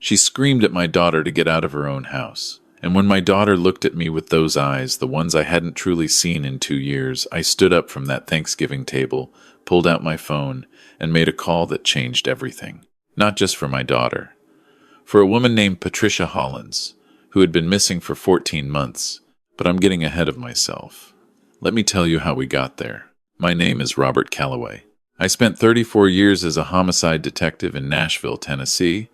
She screamed at my daughter to get out of her own house. And when my daughter looked at me with those eyes, the ones I hadn't truly seen in 2 years, I stood up from that Thanksgiving table, pulled out my phone, and made a call that changed everything. Not just for my daughter. For a woman named Patricia Hollins, who had been missing for 14 months. But I'm getting ahead of myself. Let me tell you how we got there. My name is Robert Calloway. I spent 34 years as a homicide detective in Nashville, Tennessee.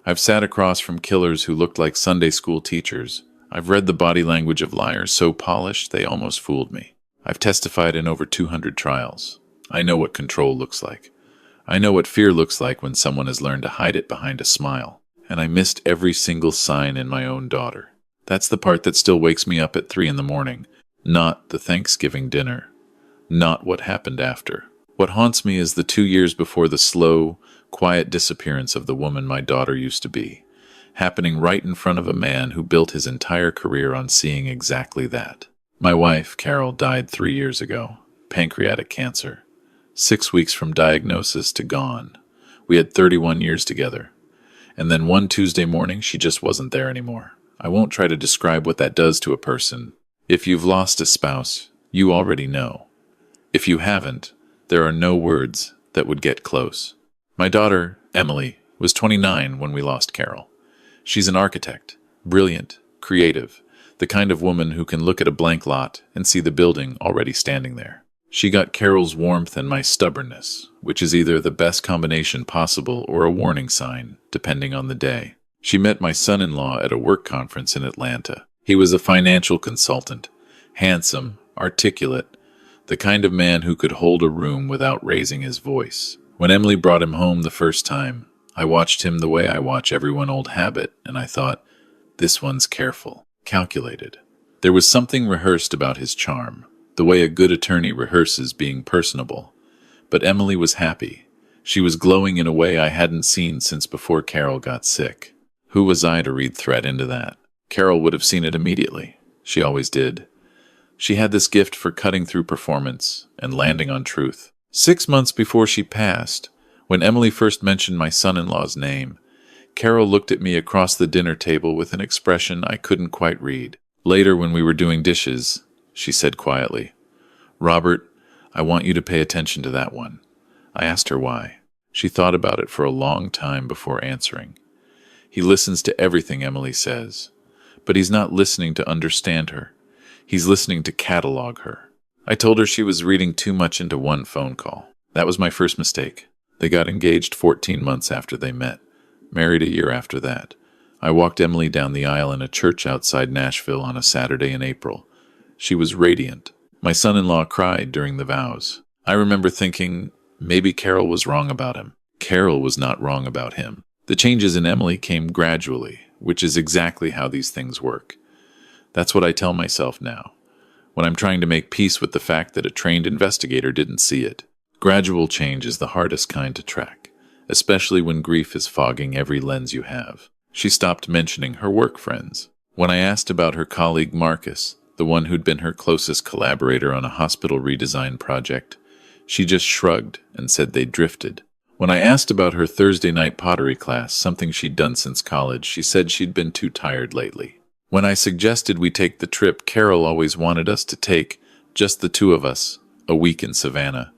I've sat across from killers who looked like Sunday school teachers. I've read the body language of liars so polished they almost fooled me. I've testified in over 200 trials. I know what control looks like. I know what fear looks like when someone has learned to hide it behind a smile. And I missed every single sign in my own daughter. That's the part that still wakes me up at 3 a.m, not the Thanksgiving dinner, not what happened after. What haunts me is the 2 years before the slow, quiet disappearance of the woman my daughter used to be, happening right in front of a man who built his entire career on seeing exactly that. My wife, Carol, died 3 years ago, pancreatic cancer. 6 weeks from diagnosis to gone. We had 31 years together. And then one Tuesday morning, she just wasn't there anymore. I won't try to describe what that does to a person. If you've lost a spouse, you already know. If you haven't, there are no words that would get close. My daughter, Emily, was 29 when we lost Carol. She's an architect, brilliant, creative, the kind of woman who can look at a blank lot and see the building already standing there. She got Carol's warmth and my stubbornness, which is either the best combination possible or a warning sign, depending on the day. She met my son-in-law at a work conference in Atlanta. He was a financial consultant, handsome, articulate, the kind of man who could hold a room without raising his voice. When Emily brought him home the first time, I watched him the way I watch every old habit, and I thought, this one's careful, calculated. There was something rehearsed about his charm, the way a good attorney rehearses being personable. But Emily was happy. She was glowing in a way I hadn't seen since before Carol got sick. Who was I to read threat into that? Carol would have seen it immediately. She always did. She had this gift for cutting through performance and landing on truth. 6 months before she passed, when Emily first mentioned my son-in-law's name, Carol looked at me across the dinner table with an expression I couldn't quite read. Later, when we were doing dishes, she said quietly, "Robert, I want you to pay attention to that one." I asked her why. She thought about it for a long time before answering. He listens to everything Emily says, but he's not listening to understand her. He's listening to catalog her. I told her she was reading too much into one phone call. That was my first mistake. They got engaged 14 months after they met, married a year after that. I walked Emily down the aisle in a church outside Nashville on a Saturday in April. She was radiant. My son-in-law cried during the vows. I remember thinking, maybe Carol was wrong about him. Carol was not wrong about him. The changes in Emily came gradually, which is exactly how these things work. That's what I tell myself now, when I'm trying to make peace with the fact that a trained investigator didn't see it. Gradual change is the hardest kind to track, especially when grief is fogging every lens you have. She stopped mentioning her work friends. When I asked about her colleague Marcus, the one who'd been her closest collaborator on a hospital redesign project, she just shrugged and said they'd drifted. When I asked about her Thursday night pottery class, something she'd done since college, she said she'd been too tired lately. When I suggested we take the trip Carol always wanted us to take, just the two of us, a week in Savannah,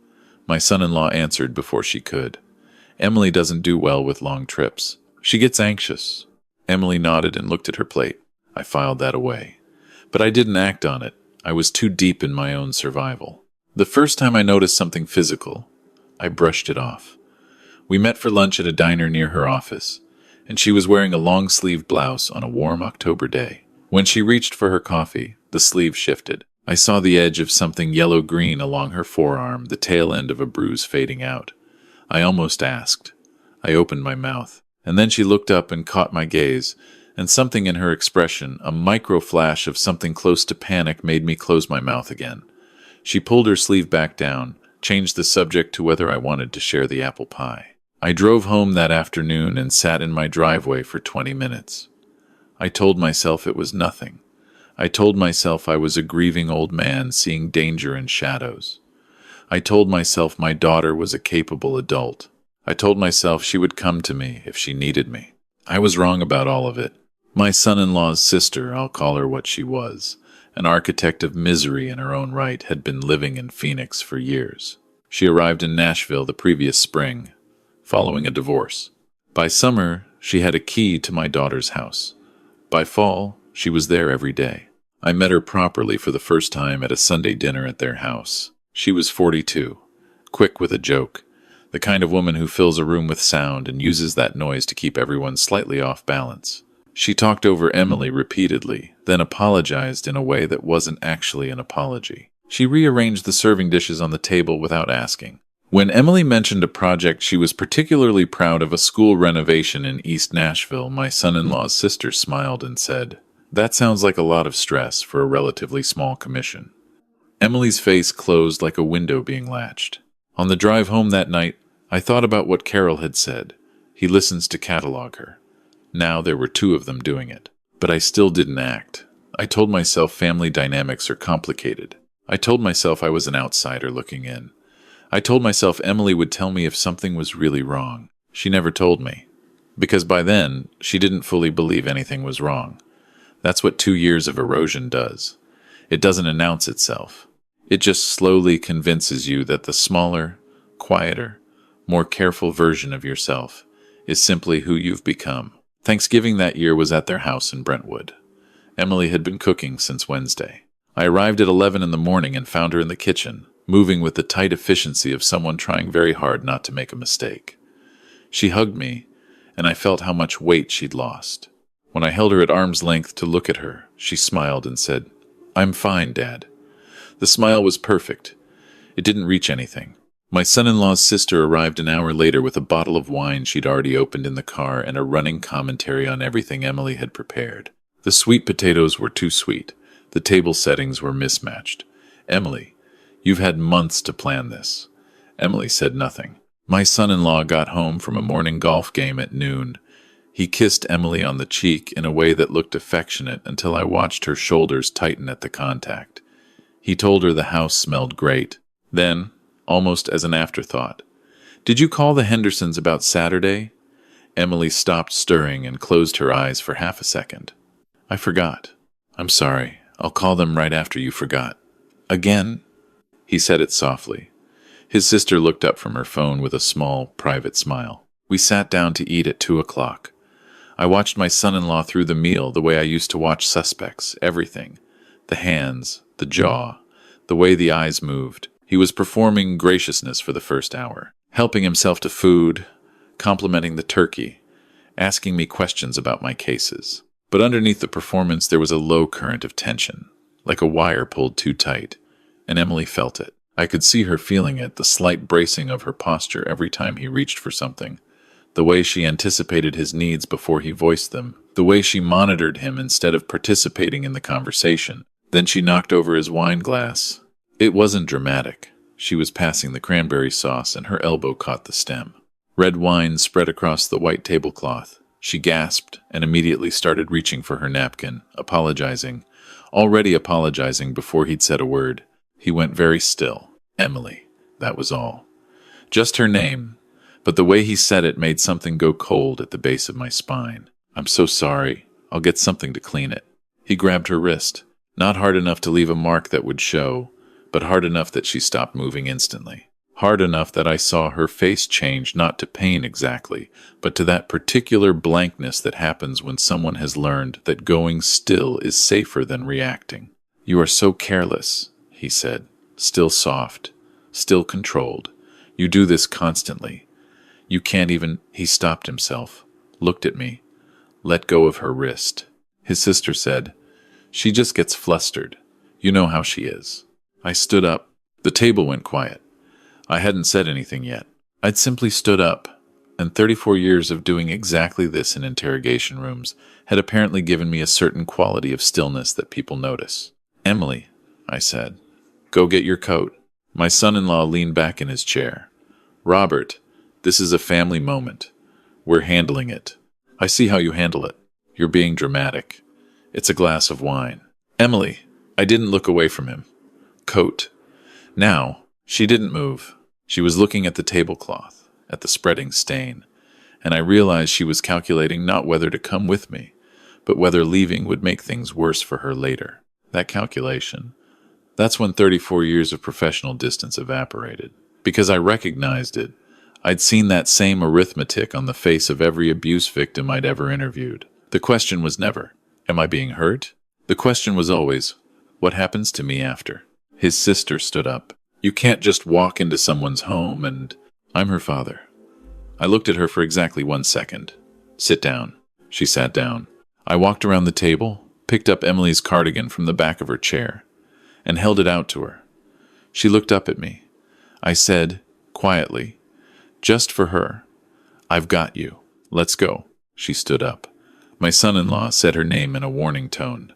my son-in-law answered before she could. Emily doesn't do well with long trips. She gets anxious. Emily nodded and looked at her plate. I filed that away. But I didn't act on it. I was too deep in my own survival. The first time I noticed something physical, I brushed it off. We met for lunch at a diner near her office, and she was wearing a long-sleeved blouse on a warm October day. When she reached for her coffee, the sleeve shifted. I saw the edge of something yellow-green along her forearm, the tail end of a bruise fading out. I almost asked. I opened my mouth, and then she looked up and caught my gaze, and something in her expression, a micro-flash of something close to panic, made me close my mouth again. She pulled her sleeve back down, changed the subject to whether I wanted to share the apple pie. I drove home that afternoon and sat in my driveway for 20 minutes. I told myself it was nothing. I told myself I was a grieving old man seeing danger in shadows. I told myself my daughter was a capable adult. I told myself she would come to me if she needed me. I was wrong about all of it. My son-in-law's sister, I'll call her what she was, an architect of misery in her own right, had been living in Phoenix for years. She arrived in Nashville the previous spring, following a divorce. By summer, she had a key to my daughter's house. By fall, she was there every day. I met her properly for the first time at a Sunday dinner at their house. She was 42, quick with a joke, the kind of woman who fills a room with sound and uses that noise to keep everyone slightly off balance. She talked over Emily repeatedly, then apologized in a way that wasn't actually an apology. She rearranged the serving dishes on the table without asking. When Emily mentioned a project she was particularly proud of, a school renovation in East Nashville, my son-in-law's sister smiled and said, "That sounds like a lot of stress for a relatively small commission." Emily's face closed like a window being latched. On the drive home that night, I thought about what Carol had said. He listens to catalog her. Now there were two of them doing it. But I still didn't act. I told myself family dynamics are complicated. I told myself I was an outsider looking in. I told myself Emily would tell me if something was really wrong. She never told me. Because by then, she didn't fully believe anything was wrong. That's what 2 years of erosion does. It doesn't announce itself. It just slowly convinces you that the smaller, quieter, more careful version of yourself is simply who you've become. Thanksgiving that year was at their house in Brentwood. Emily had been cooking since Wednesday. I arrived at 11 in the morning and found her in the kitchen, moving with the tight efficiency of someone trying very hard not to make a mistake. She hugged me, and I felt how much weight she'd lost. When I held her at arm's length to look at her, she smiled and said, "I'm fine, Dad." The smile was perfect. It didn't reach anything. My son-in-law's sister arrived an hour later with a bottle of wine she'd already opened in the car and a running commentary on everything Emily had prepared. The sweet potatoes were too sweet. The table settings were mismatched. "Emily, you've had months to plan this." Emily said nothing. My son-in-law got home from a morning golf game at noon. He kissed Emily on the cheek in a way that looked affectionate until I watched her shoulders tighten at the contact. He told her the house smelled great. Then, almost as an afterthought, "Did you call the Hendersons about Saturday?" Emily stopped stirring and closed her eyes for half a second. "I forgot. I'm sorry. I'll call them right after you forgot." "Again?" He said it softly. His sister looked up from her phone with a small, private smile. We sat down to eat at 2 o'clock. I watched my son-in-law through the meal the way I used to watch suspects, everything. The hands, the jaw, the way the eyes moved. He was performing graciousness for the first hour, helping himself to food, complimenting the turkey, asking me questions about my cases. But underneath the performance there was a low current of tension, like a wire pulled too tight, and Emily felt it. I could see her feeling it, the slight bracing of her posture every time he reached for something, the way she anticipated his needs before he voiced them, the way she monitored him instead of participating in the conversation. Then she knocked over his wine glass. It wasn't dramatic. She was passing the cranberry sauce and her elbow caught the stem. Red wine spread across the white tablecloth. She gasped and immediately started reaching for her napkin, already apologizing before he'd said a word. He went very still. Emily, that was all. Just her name, but the way he said it made something go cold at the base of my spine. "I'm so sorry. I'll get something to clean it." He grabbed her wrist, not hard enough to leave a mark that would show, but hard enough that she stopped moving instantly. Hard enough that I saw her face change not to pain exactly, but to that particular blankness that happens when someone has learned that going still is safer than reacting. "You are so careless," he said, still soft, still controlled. "You do this constantly. You can't even—" He stopped himself, looked at me, let go of her wrist. His sister said, "She just gets flustered. You know how she is." I stood up. The table went quiet. I hadn't said anything yet. I'd simply stood up, and 34 years of doing exactly this in interrogation rooms had apparently given me a certain quality of stillness that people notice. "Emily," I said, "go get your coat." My son-in-law leaned back in his chair. "Robert, this is a family moment. We're handling it. I see how you handle it. You're being dramatic. It's a glass of wine." "Emily," I didn't look away from him. "Coat." Now, she didn't move. She was looking at the tablecloth, at the spreading stain, and I realized she was calculating not whether to come with me, but whether leaving would make things worse for her later. That calculation. That's when 34 years of professional distance evaporated. Because I recognized it. I'd seen that same arithmetic on the face of every abuse victim I'd ever interviewed. The question was never, am I being hurt? The question was always, what happens to me after? His sister stood up. You can't just walk into someone's home and... I'm her father. I looked at her for exactly 1 second. Sit down. She sat down. I walked around the table, picked up Emily's cardigan from the back of her chair, and held it out to her. She looked up at me. I said, quietly, just for her, I've got you. Let's go. She stood up. My son-in-law said her name in a warning tone.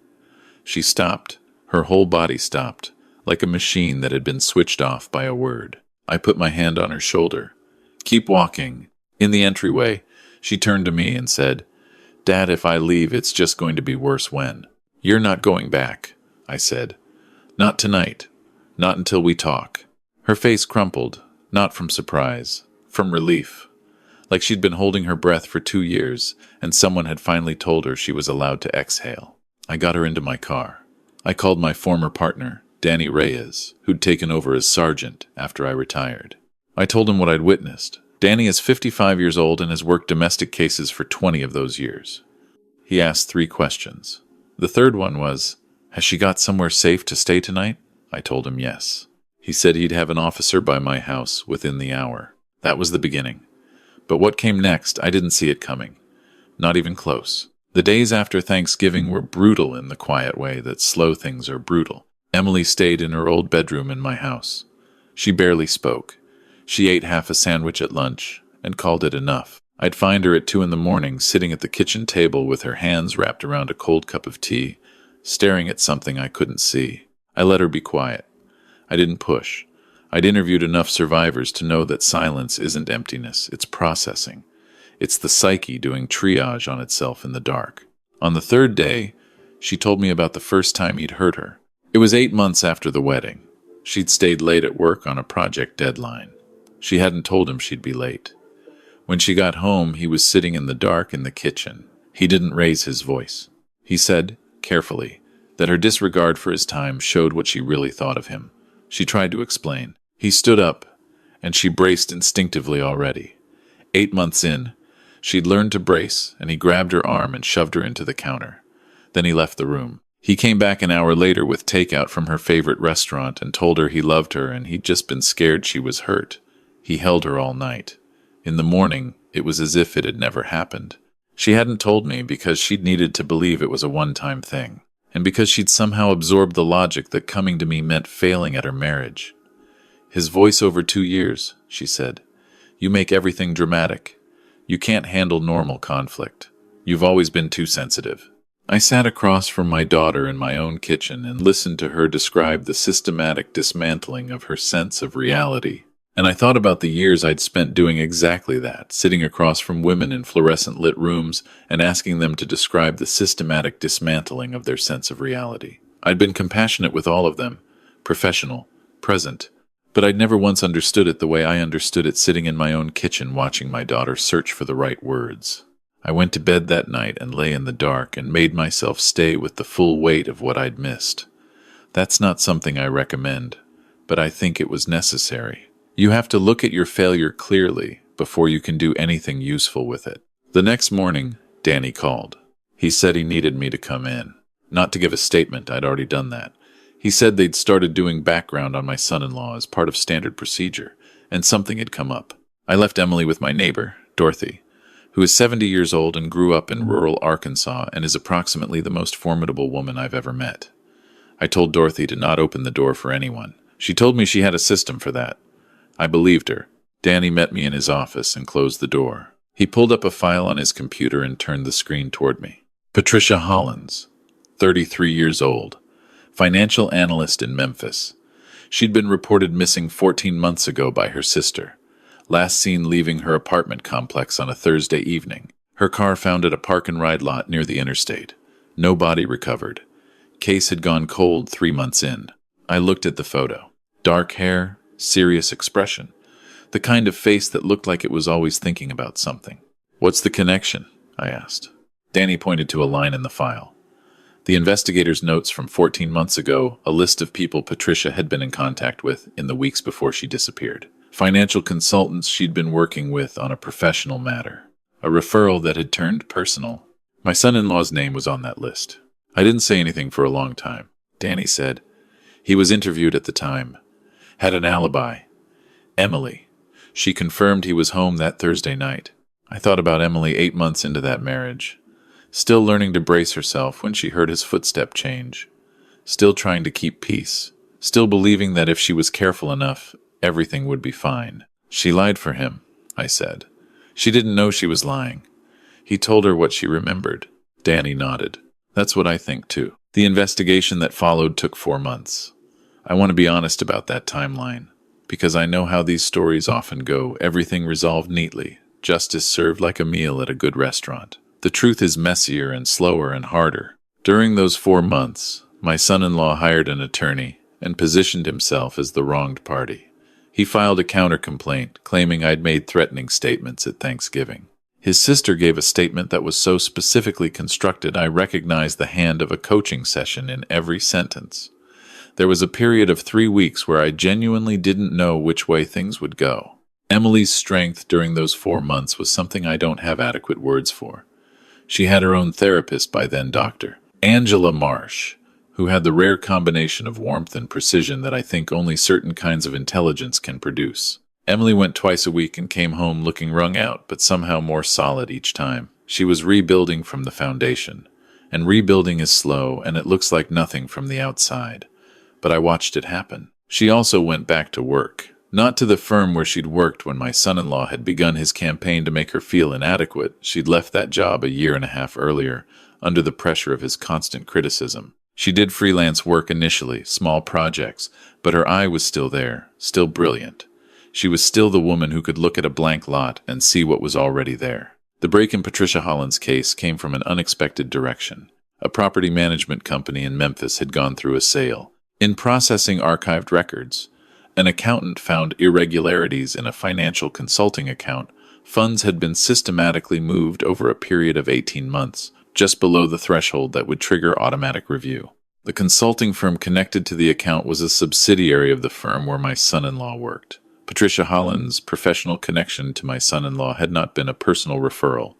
She stopped. Her whole body stopped, like a machine that had been switched off by a word. I put my hand on her shoulder. Keep walking. In the entryway, she turned to me and said, Dad, if I leave, it's just going to be worse when. You're not going back, I said. Not tonight. Not until we talk. Her face crumpled, not from surprise, from relief. Like she'd been holding her breath for 2 years, and someone had finally told her she was allowed to exhale. I got her into my car. I called my former partner, Danny Reyes, who'd taken over as sergeant after I retired. I told him what I'd witnessed. Danny is 55 years old and has worked domestic cases for 20 of those years. He asked 3 questions. The third one was, has she got somewhere safe to stay tonight? I told him yes. He said he'd have an officer by my house within the hour. That was the beginning. But what came next, I didn't see it coming. Not even close. The days after Thanksgiving were brutal in the quiet way that slow things are brutal. Emily stayed in her old bedroom in my house. She barely spoke. She ate half a sandwich at lunch and called it enough. I'd find her at 2 a.m, sitting at the kitchen table with her hands wrapped around a cold cup of tea, staring at something I couldn't see. I let her be quiet. I didn't push. I'd interviewed enough survivors to know that silence isn't emptiness, it's processing. It's the psyche doing triage on itself in the dark. On the 3rd day, she told me about the first time he'd hurt her. It was 8 months after the wedding. She'd stayed late at work on a project deadline. She hadn't told him she'd be late. When she got home, he was sitting in the dark in the kitchen. He didn't raise his voice. He said, carefully, that her disregard for his time showed what she really thought of him. She tried to explain. He stood up, and she braced instinctively already. 8 months in, she'd learned to brace, and he grabbed her arm and shoved her into the counter. Then he left the room. He came back an hour later with takeout from her favorite restaurant and told her he loved her and he'd just been scared she was hurt. He held her all night. In the morning, it was as if it had never happened. She hadn't told me because she'd needed to believe it was a one-time thing, and because she'd somehow absorbed the logic that coming to me meant failing at her marriage. His voice over 2 years, she said. You make everything dramatic. You can't handle normal conflict. You've always been too sensitive. I sat across from my daughter in my own kitchen and listened to her describe the systematic dismantling of her sense of reality. And I thought about the years I'd spent doing exactly that, sitting across from women in fluorescent-lit rooms and asking them to describe the systematic dismantling of their sense of reality. I'd been compassionate with all of them, professional, present, but I'd never once understood it the way I understood it sitting in my own kitchen watching my daughter search for the right words. I went to bed that night and lay in the dark and made myself stay with the full weight of what I'd missed. That's not something I recommend, but I think it was necessary. You have to look at your failure clearly before you can do anything useful with it. The next morning, Danny called. He said he needed me to come in. Not to give a statement, I'd already done that. He said they'd started doing background on my son-in-law as part of standard procedure, and something had come up. I left Emily with my neighbor, Dorothy, who is 70 years old and grew up in rural Arkansas and is approximately the most formidable woman I've ever met. I told Dorothy to not open the door for anyone. She told me she had a system for that. I believed her. Danny met me in his office and closed the door. He pulled up a file on his computer and turned the screen toward me. Patricia Hollins, 33 years old, financial analyst in Memphis. She'd been reported missing 14 months ago by her sister. Last seen leaving her apartment complex on a Thursday evening. Her car found at a park-and-ride lot near the interstate. No body recovered. Case had gone cold 3 months in. I looked at the photo. Dark hair, serious expression. The kind of face that looked like it was always thinking about something. What's the connection? I asked. Danny pointed to a line in the file. The investigator's notes from 14 months ago, a list of people Patricia had been in contact with in the weeks before she disappeared. Financial consultants she'd been working with on a professional matter. A referral that had turned personal. My son-in-law's name was on that list. I didn't say anything for a long time. Danny said. He was interviewed at the time. Had an alibi. Emily. She confirmed he was home that Thursday night. I thought about Emily 8 months into that marriage. Still learning to brace herself when she heard his footstep change. Still trying to keep peace. Still believing that if she was careful enough, everything would be fine. She lied for him, I said. She didn't know she was lying. He told her what she remembered. Danny nodded. That's what I think, too. The investigation that followed took 4 months. I want to be honest about that timeline, because I know how these stories often go, everything resolved neatly, justice served like a meal at a good restaurant. The truth is messier and slower and harder. During those 4 months, my son-in-law hired an attorney and positioned himself as the wronged party. He filed a counter-complaint, claiming I'd made threatening statements at Thanksgiving. His sister gave a statement that was so specifically constructed I recognized the hand of a coaching session in every sentence. There was a period of 3 weeks where I genuinely didn't know which way things would go. Emily's strength during those 4 months was something I don't have adequate words for. She had her own therapist by then, Dr. Angela Marsh, who had the rare combination of warmth and precision that I think only certain kinds of intelligence can produce. Emily went twice a week and came home looking wrung out, but somehow more solid each time. She was rebuilding from the foundation. And rebuilding is slow, and it looks like nothing from the outside. But I watched it happen. She also went back to work. Not to the firm where she'd worked when my son-in-law had begun his campaign to make her feel inadequate. She'd left that job a 1.5 years earlier, under the pressure of his constant criticism. She did freelance work initially, small projects, but her eye was still there, still brilliant. She was still the woman who could look at a blank lot and see what was already there. The break in Patricia Holland's case came from an unexpected direction. A property management company in Memphis had gone through a sale. In processing archived records, an accountant found irregularities in a financial consulting account. Funds had been systematically moved over a period of 18 months, just below the threshold that would trigger automatic review. The consulting firm connected to the account was a subsidiary of the firm where my son-in-law worked. Patricia Holland's professional connection to my son-in-law had not been a personal referral,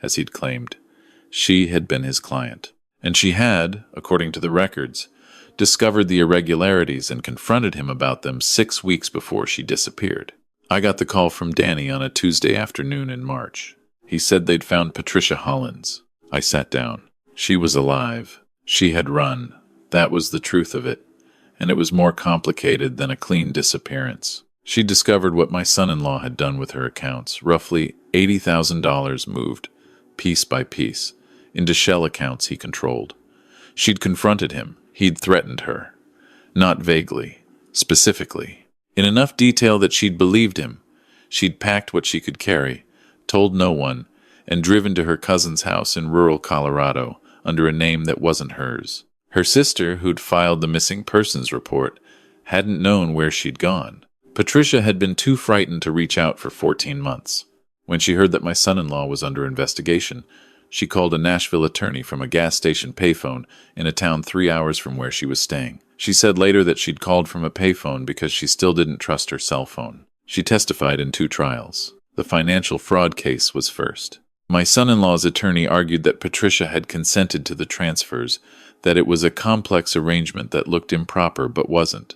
as he'd claimed. She had been his client. And she had, according to the records, discovered the irregularities and confronted him about them 6 weeks before she disappeared. I got the call from Danny on a Tuesday afternoon in March. He said they'd found Patricia Holland's. I sat down. She was alive. She had run. That was the truth of it. And it was more complicated than a clean disappearance. She discovered what my son-in-law had done with her accounts. Roughly $80,000 moved, piece by piece, into shell accounts he controlled. She'd confronted him. He'd threatened her. Not vaguely. Specifically. In enough detail that she'd believed him. She'd packed what she could carry, told no one, and driven to her cousin's house in rural Colorado under a name that wasn't hers. Her sister, who'd filed the missing persons report, hadn't known where she'd gone. Patricia had been too frightened to reach out for 14 months. When she heard that my son-in-law was under investigation, she called a Nashville attorney from a gas station payphone in a town 3 hours from where she was staying. She said later that she'd called from a payphone because she still didn't trust her cell phone. She testified in 2 trials. The financial fraud case was first. My son-in-law's attorney argued that Patricia had consented to the transfers, that it was a complex arrangement that looked improper but wasn't.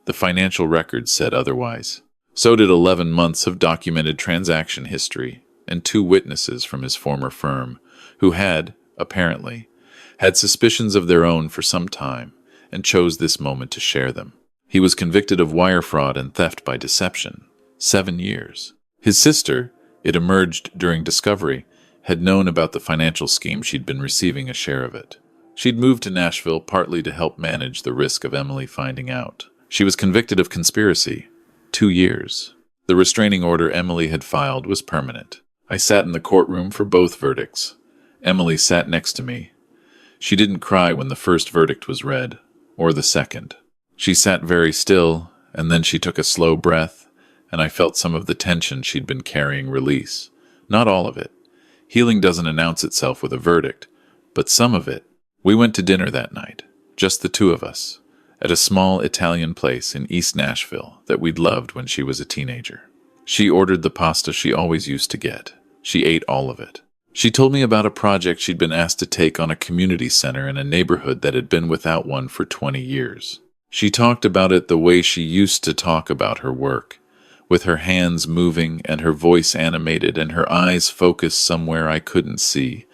The financial records said otherwise. So did 11 months of documented transaction history and 2 witnesses from his former firm, who had, apparently, had suspicions of their own for some time and chose this moment to share them. He was convicted of wire fraud and theft by deception. 7 years. His sister, it emerged during discovery, had known about the financial scheme. She'd been receiving a share of it. She'd moved to Nashville partly to help manage the risk of Emily finding out. She was convicted of conspiracy. 2 years. The restraining order Emily had filed was permanent. I sat in the courtroom for both verdicts. Emily sat next to me. She didn't cry when the first verdict was read, or the second. She sat very still, and then she took a slow breath, and I felt some of the tension she'd been carrying release. Not all of it. Healing doesn't announce itself with a verdict, but some of it. We went to dinner that night, just the two of us, at a small Italian place in East Nashville that we'd loved when she was a teenager. She ordered the pasta she always used to get. She ate all of it. She told me about a project she'd been asked to take on a community center in a neighborhood that had been without one for 20 years. She talked about it the way she used to talk about her work, with her hands moving and her voice animated and her eyes focused somewhere I couldn't see,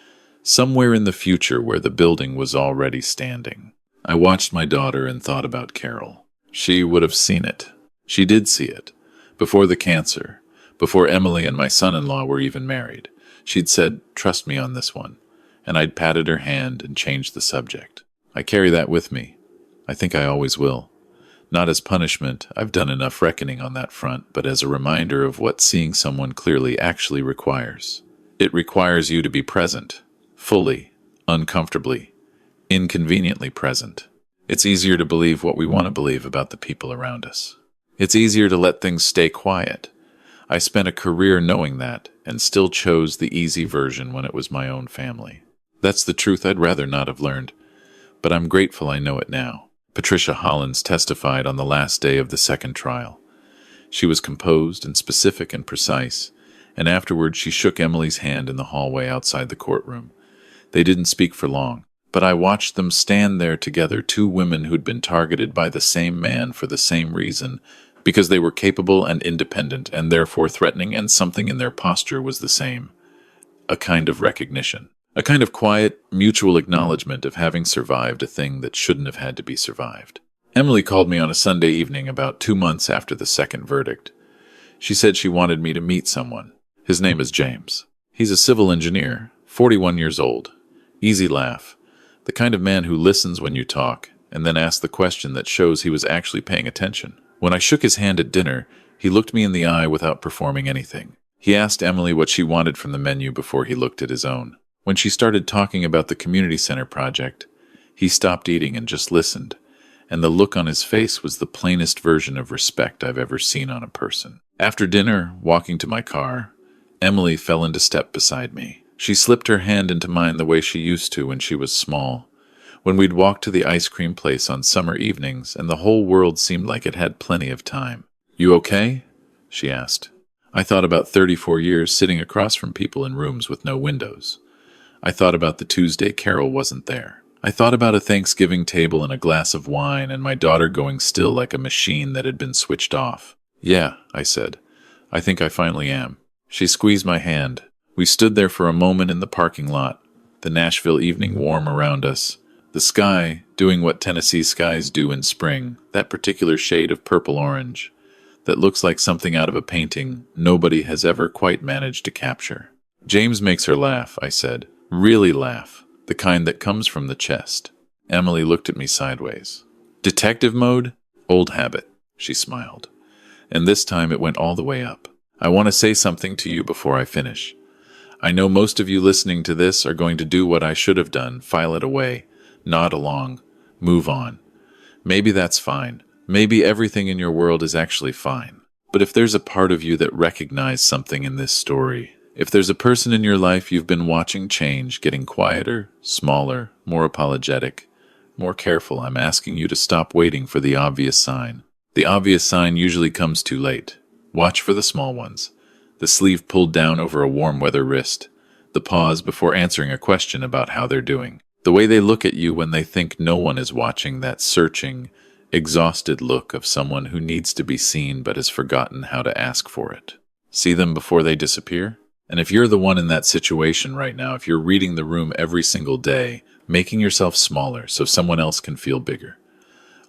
somewhere in the future where the building was already standing. I watched my daughter and thought about Carol. She would have seen it. She did see it. Before the cancer, before Emily and my son-in-law were even married. She'd said, "Trust me on this one," and I'd patted her hand and changed the subject. I carry that with me. I think I always will. Not as punishment, I've done enough reckoning on that front, but as a reminder of what seeing someone clearly actually requires. It requires you to be present, fully, uncomfortably, inconveniently present. It's easier to believe what we want to believe about the people around us. It's easier to let things stay quiet. I spent a career knowing that, and still chose the easy version when it was my own family. That's the truth I'd rather not have learned, but I'm grateful I know it now. Patricia Hollins testified on the last day of the second trial. She was composed and specific and precise, and afterward she shook Emily's hand in the hallway outside the courtroom. They didn't speak for long, but I watched them stand there together, two women who'd been targeted by the same man for the same reason, because they were capable and independent and therefore threatening, and something in their posture was the same. A kind of recognition. A kind of quiet, mutual acknowledgement of having survived a thing that shouldn't have had to be survived. Emily called me on a Sunday evening about 2 months after the second verdict. She said she wanted me to meet someone. His name is James. He's a civil engineer, 41 years old. Easy laugh. The kind of man who listens when you talk, and then asks the question that shows he was actually paying attention. When I shook his hand at dinner, he looked me in the eye without performing anything. He asked Emily what she wanted from the menu before he looked at his own. When she started talking about the community center project, he stopped eating and just listened, and the look on his face was the plainest version of respect I've ever seen on a person. After dinner, walking to my car, Emily fell into step beside me. She slipped her hand into mine the way she used to when she was small, when we'd walk to the ice cream place on summer evenings and the whole world seemed like it had plenty of time. "You okay?" she asked. I thought about 34 years sitting across from people in rooms with no windows. I thought about the Tuesday Carol wasn't there. I thought about a Thanksgiving table and a glass of wine and my daughter going still like a machine that had been switched off. "Yeah," I said. "I think I finally am." She squeezed my hand. We stood there for a moment in the parking lot, the Nashville evening warm around us. The sky, doing what Tennessee skies do in spring, that particular shade of purple-orange, that looks like something out of a painting nobody has ever quite managed to capture. "James makes her laugh," I said. "Really laugh. The kind that comes from the chest." Emily looked at me sideways. "Detective mode? Old habit," she smiled. And this time it went all the way up. "I want to say something to you before I finish. I know most of you listening to this are going to do what I should have done, file it away, nod along, move on. Maybe that's fine. Maybe everything in your world is actually fine. But if there's a part of you that recognized something in this story, if there's a person in your life you've been watching change, getting quieter, smaller, more apologetic, more careful, I'm asking you to stop waiting for the obvious sign. The obvious sign usually comes too late. Watch for the small ones. The sleeve pulled down over a warm weather wrist. The pause before answering a question about how they're doing. The way they look at you when they think no one is watching, that searching, exhausted look of someone who needs to be seen but has forgotten how to ask for it. See them before they disappear? And if you're the one in that situation right now, if you're reading the room every single day, making yourself smaller so someone else can feel bigger,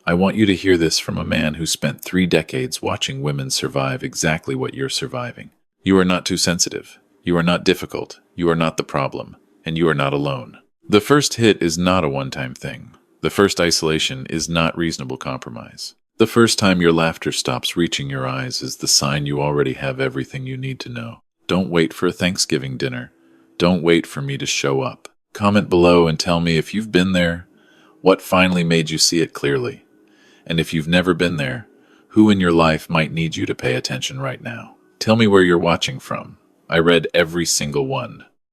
I want you to hear this from a man who spent 3 decades watching women survive exactly what you're surviving. You are not too sensitive. You are not difficult. You are not the problem. And you are not alone. The first hit is not a one-time thing. The first isolation is not reasonable compromise. The first time your laughter stops reaching your eyes is the sign you already have everything you need to know. Don't wait for a Thanksgiving dinner. Don't wait for me to show up. Comment below and tell me if you've been there, what finally made you see it clearly. And if you've never been there, who in your life might need you to pay attention right now? Tell me where you're watching from. I read every single one.